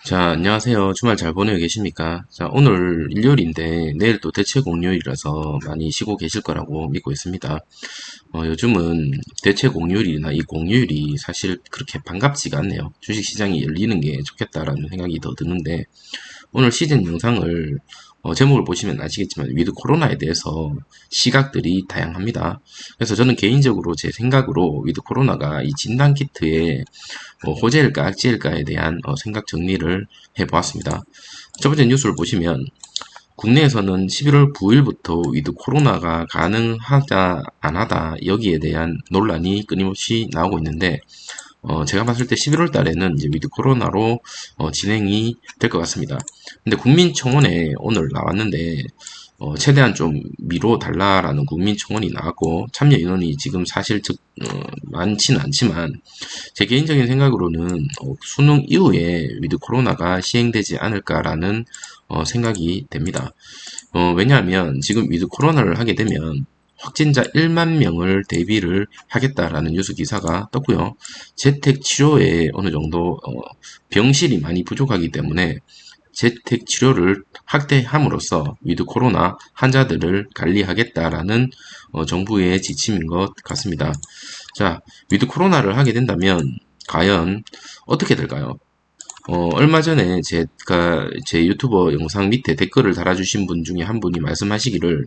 자, 안녕하세요. 주말 잘 보내고 계십니까? 자, 오늘 일요일인데 내일 또 대체 공휴일이라서 많이 쉬고 계실 거라고 믿고 있습니다. 요즘은 대체 공휴일이나 이 공휴일이 사실 그렇게 반갑지가 않네요. 주식시장이 열리는 게 좋겠다라는 생각이 더 드는데 오늘 시즌 영상을 제목을 보시면 아시겠지만 위드 코로나에 대해서 시각들이 다양합니다. 그래서 저는 개인적으로 제 생각으로 위드 코로나가 이 진단 키트의 호재일까 악재일까에 대한 생각 정리를 해보았습니다. 첫 번째 뉴스를 보시면 국내에서는 11월 9일부터 위드 코로나가 가능하다 안 하다 여기에 대한 논란이 끊임없이 나오고 있는데 제가 봤을 때 11월 달에는 이제 위드 코로나로 진행이 될 것 같습니다. 근데 국민청원에 오늘 나왔는데 최대한 좀 미뤄달라라는 국민청원이 나왔고 참여 인원이 지금 사실 많지는 않지만 제 개인적인 생각으로는 수능 이후에 위드 코로나가 시행되지 않을까라는 생각이 됩니다. 왜냐하면 지금 위드 코로나를 하게 되면 확진자 1만 명을 대비를 하겠다라는 뉴스 기사가 떴고요. 재택 치료에 어느 정도 병실이 많이 부족하기 때문에 재택 치료를 확대함으로써 위드 코로나 환자들을 관리하겠다라는 정부의 지침인 것 같습니다. 자, 위드 코로나를 하게 된다면 과연 어떻게 될까요? 얼마 전에 제가 제 유튜버 영상 밑에 댓글을 달아주신 분 중에 한 분이 말씀하시기를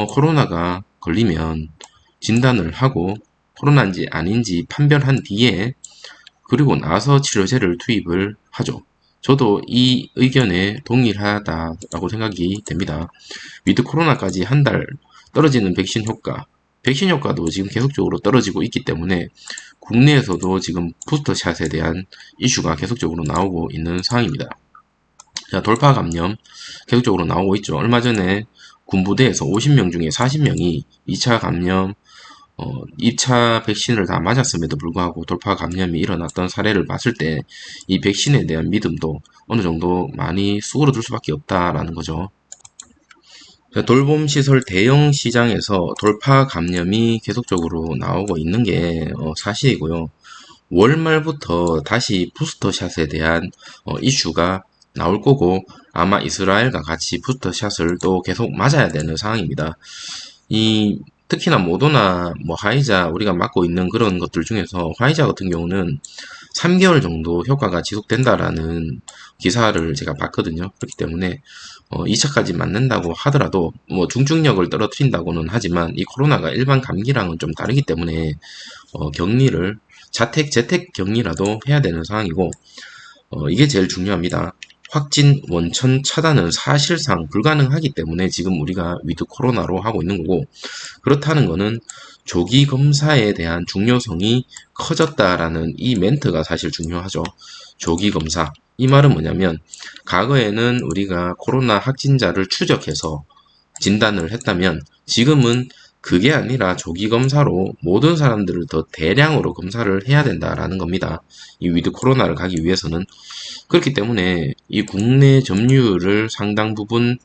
코로나가 걸리면 진단을 하고 코로나인지 아닌지 판별한 뒤에 그리고 나서 치료제를 투입을 하죠. 저도 이 의견에 동일하다라고 생각이 됩니다. 위드 코로나까지 한 달 떨어지는 백신 효과도 지금 계속적으로 떨어지고 있기 때문에 국내에서도 지금 부스터샷에 대한 이슈가 계속적으로 나오고 있는 상황입니다. 자, 돌파 감염 계속적으로 나오고 있죠. 얼마 전에 군부대에서 50명 중에 40명이 2차 감염 2차 백신을 다 맞았음에도 불구하고 돌파 감염이 일어났던 사례를 봤을 때 이 백신에 대한 믿음도 어느 정도 많이 수그러들 수밖에 없다라는 거죠. 돌봄시설 대형 시장에서 돌파 감염이 계속적으로 나오고 있는 게 사실이고요. 월 말부터 다시 부스터샷에 대한 이슈가 나올 거고 아마 이스라엘과 같이 부스터샷을 또 계속 맞아야 되는 상황입니다. 이 특히나 모더나 화이자 우리가 맞고 있는 그런 것들 중에서 화이자 같은 경우는 3개월 정도 효과가 지속된다라는 기사를 제가 봤거든요. 그렇기 때문에 2차까지 맞는다고 하더라도 중증력을 떨어뜨린다고는 하지만 이 코로나가 일반 감기랑은 좀 다르기 때문에 격리를 재택 격리라도 해야 되는 상황이고 이게 제일 중요합니다. 확진 원천 차단은 사실상 불가능하기 때문에 지금 우리가 위드 코로나로 하고 있는 거고 그렇다는 거는 조기 검사에 대한 중요성이 커졌다라는 이 멘트가 사실 중요하죠. 조기 검사. 이 말은 뭐냐면 과거에는 우리가 코로나 확진자를 추적해서 진단을 했다면 지금은 그게 아니라 조기 검사로 모든 사람들을 더 대량으로 검사를 해야 된다라는 겁니다. 이 위드 코로나를 가기 위해서는 그렇기 때문에 이 국내 점유율을 상당 부분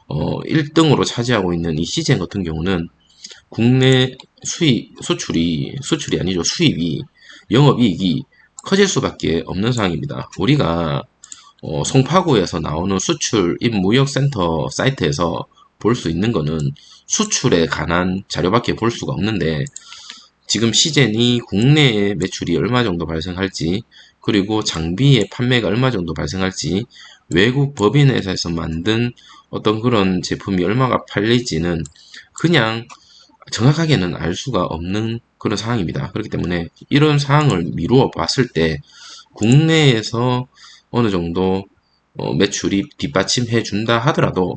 1등으로 차지하고 있는 이 시젠 같은 경우는 국내 수출이 아니죠. 수입이, 영업이익이 커질 수밖에 없는 상황입니다. 우리가 송파구에서 나오는 수출입 무역센터 사이트에서 볼 수 있는 거는 수출에 관한 자료밖에 볼 수가 없는데 지금 시젠이 국내에 매출이 얼마 정도 발생할지 그리고 장비의 판매가 얼마 정도 발생할지 외국 법인회사에서 만든 어떤 그런 제품이 얼마가 팔릴지는 그냥 정확하게는 알 수가 없는 그런 상황입니다. 그렇기 때문에 이런 상황을 미루어 봤을 때 국내에서 어느 정도 매출이 뒷받침해 준다 하더라도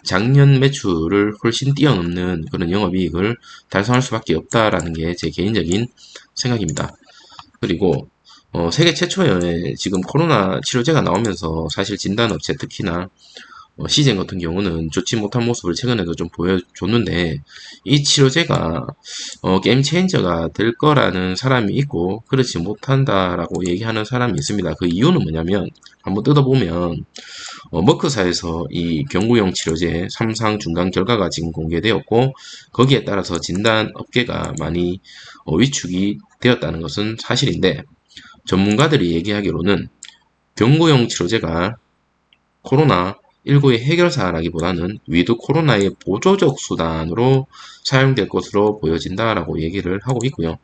작년 매출을 훨씬 뛰어넘는 그런 영업이익을 달성할 수밖에 없다라는 게 제 개인적인 생각입니다. 그리고 세계 최초의 지금 코로나 치료제가 나오면서 사실 진단업체 특히나 시젠 같은 경우는 좋지 못한 모습을 최근에도 좀 보여줬는데 이 치료제가 게임 체인저가 될 거라는 사람이 있고 그렇지 못한다라고 얘기하는 사람이 있습니다. 그 이유는 뭐냐면 한번 뜯어보면 머크사에서 이 경구용 치료제 3상 중간 결과가 지금 공개되었고 거기에 따라서 진단 업계가 많이 위축이 되었다는 것은 사실인데 전문가들이 얘기하기로는 경구용 치료제가 코로나19의 해결사라기보다는 위드 코로나의 보조적 수단으로 사용될 것으로 보여진다라고 얘기를 하고 있고요.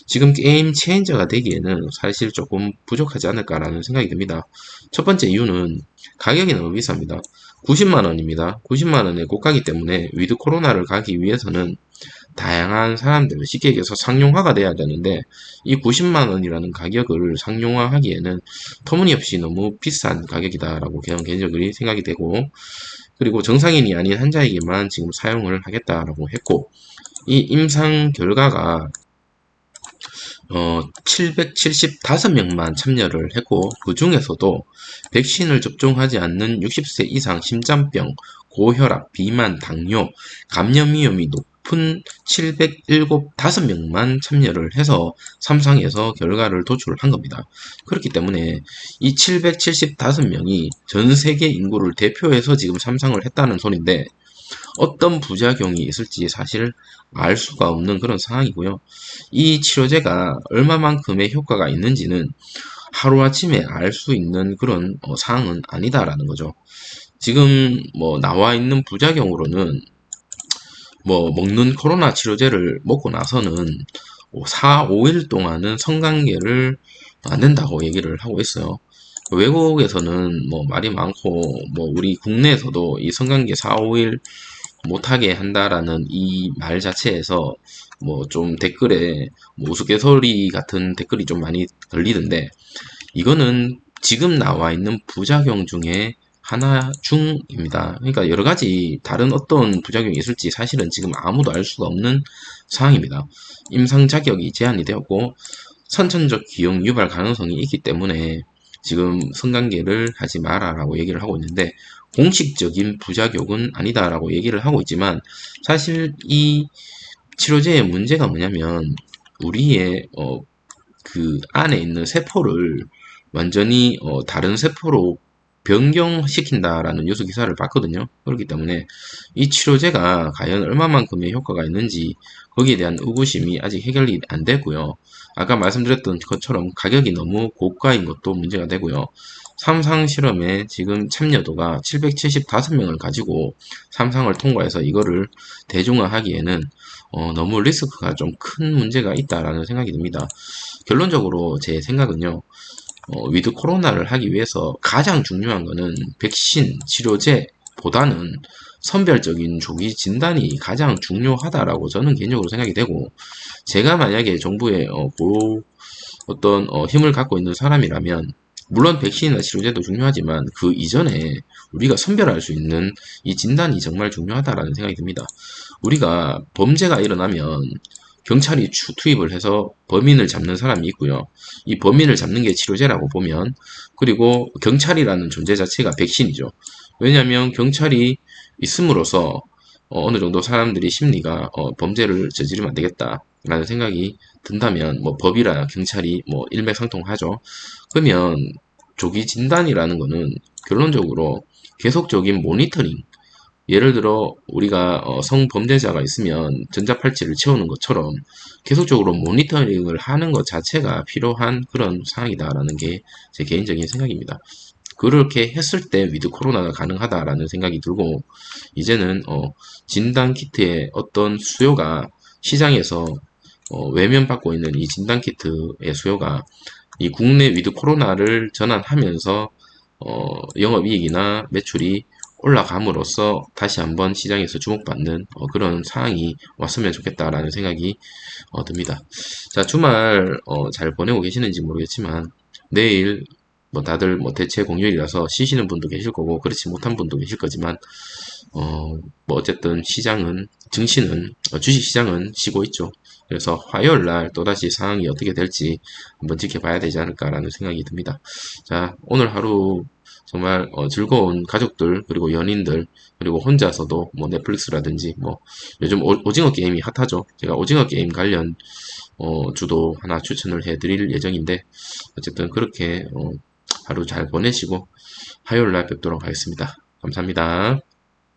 지금 게임 체인저가 되기에는 사실 조금 부족하지 않을까라는 생각이 듭니다. 첫 번째 이유는 가격이 너무 비쌉니다. 90만 원입니다. 90만 원의 고가기 때문에 위드 코로나를 가기 위해서는 다양한 사람들, 쉽게 얘기해서 상용화가 돼야 되는데 이 90만 원이라는 가격을 상용화하기에는 터무니없이 너무 비싼 가격이다라고 그냥 개인적으로 생각이 되고, 그리고 정상인이 아닌 환자에게만 지금 사용을 하겠다라고 했고, 이 임상 결과가 775명만 참여를 했고, 그 중에서도 백신을 접종하지 않는 60세 이상 심장병, 고혈압, 비만, 당뇨, 감염 위험이 높은 775명만 참여를 해서 3상에서 결과를 도출한 겁니다. 그렇기 때문에 이 775명이 전 세계 인구를 대표해서 지금 3상을 했다는 소리인데, 어떤 부작용이 있을지 사실 알 수가 없는 그런 상황이고요. 이 치료제가 얼마만큼의 효과가 있는지는 하루아침에 알 수 있는 그런 사항은 아니다라는 거죠. 지금 뭐 나와 있는 부작용으로는 뭐 먹는 코로나 치료제를 먹고 나서는 4, 5일 동안은 성관계를 안 된다고 얘기를 하고 있어요. 외국에서는 뭐 말이 많고, 뭐 우리 국내에서도 이 성관계 4, 5일 못하게 한다라는 이 말 자체에서 뭐 좀 댓글에 뭐 우스갯소리 같은 댓글이 좀 많이 걸리던데, 이거는 지금 나와 있는 부작용 중에 하나 중입니다. 그러니까 여러 가지 다른 어떤 부작용이 있을지 사실은 지금 아무도 알 수가 없는 상황입니다. 임상 자격이 제한이 되었고 선천적 기형 유발 가능성이 있기 때문에 지금 성관계를 하지 마라라고 얘기를 하고 있는데, 공식적인 부작용은 아니다라고 얘기를 하고 있지만, 사실 이 치료제의 문제가 뭐냐면 우리의 그 안에 있는 세포를 완전히 다른 세포로 변경시킨다라는 뉴스 기사를 봤거든요. 그렇기 때문에 이 치료제가 과연 얼마만큼의 효과가 있는지 거기에 대한 의구심이 아직 해결이 안 되고요. 아까 말씀드렸던 것처럼 가격이 너무 고가인 것도 문제가 되고요. 3상 실험에 지금 참여도가 775명을 가지고 3상을 통과해서 이거를 대중화하기에는 너무 리스크가 좀 큰 문제가 있다라는 생각이 듭니다. 결론적으로 제 생각은요, 위드 코로나를 하기 위해서 가장 중요한 거는 백신, 치료제보다는 선별적인 조기 진단이 가장 중요하다라고 저는 개인적으로 생각이 되고, 제가 만약에 정부의 어떤 힘을 갖고 있는 사람이라면, 물론 백신이나 치료제도 중요하지만 그 이전에 우리가 선별할 수 있는 이 진단이 정말 중요하다라는 생각이 듭니다. 우리가 범죄가 일어나면 경찰이 투입을 해서 범인을 잡는 사람이 있고요. 이 범인을 잡는 게 치료제라고 보면, 그리고 경찰이라는 존재 자체가 백신이죠. 왜냐하면 경찰이 있음으로써 어느 정도 사람들이 심리가 범죄를 저지르면 안 되겠다라는 생각이 든다면, 뭐 법이라 경찰이 뭐 일맥상통하죠. 그러면 조기 진단이라는 거는 결론적으로 계속적인 모니터링, 예를 들어 우리가 성범죄자가 있으면 전자팔찌를 채우는 것처럼 계속적으로 모니터링을 하는 것 자체가 필요한 그런 상황이다라는 게 제 개인적인 생각입니다. 그렇게 했을 때 위드 코로나가 가능하다라는 생각이 들고, 이제는 진단 키트의 어떤 수요가 시장에서 외면받고 있는 이 진단 키트의 수요가 이 국내 위드 코로나를 전환하면서 영업이익이나 매출이 올라감으로써 다시 한번 시장에서 주목받는 그런 상황이 왔으면 좋겠다라는 생각이 듭니다. 자, 주말 잘 보내고 계시는지 모르겠지만 내일 뭐 다들 뭐 대체 공휴일이라서 쉬시는 분도 계실 거고 그렇지 못한 분도 계실 거지만 뭐 어쨌든 시장은, 증시는 주식 시장은 쉬고 있죠. 그래서 화요일 날 또다시 상황이 어떻게 될지 한번 지켜봐야 되지 않을까라는 생각이 듭니다. 자, 오늘 하루 정말 즐거운 가족들, 그리고 연인들, 그리고 혼자서도 뭐 넷플릭스라든지 뭐 요즘 오징어 게임이 핫하죠. 제가 오징어 게임 관련 주도 하나 추천을 해드릴 예정인데, 어쨌든 그렇게 하루 잘 보내시고 화요일 날 뵙도록 하겠습니다. 감사합니다.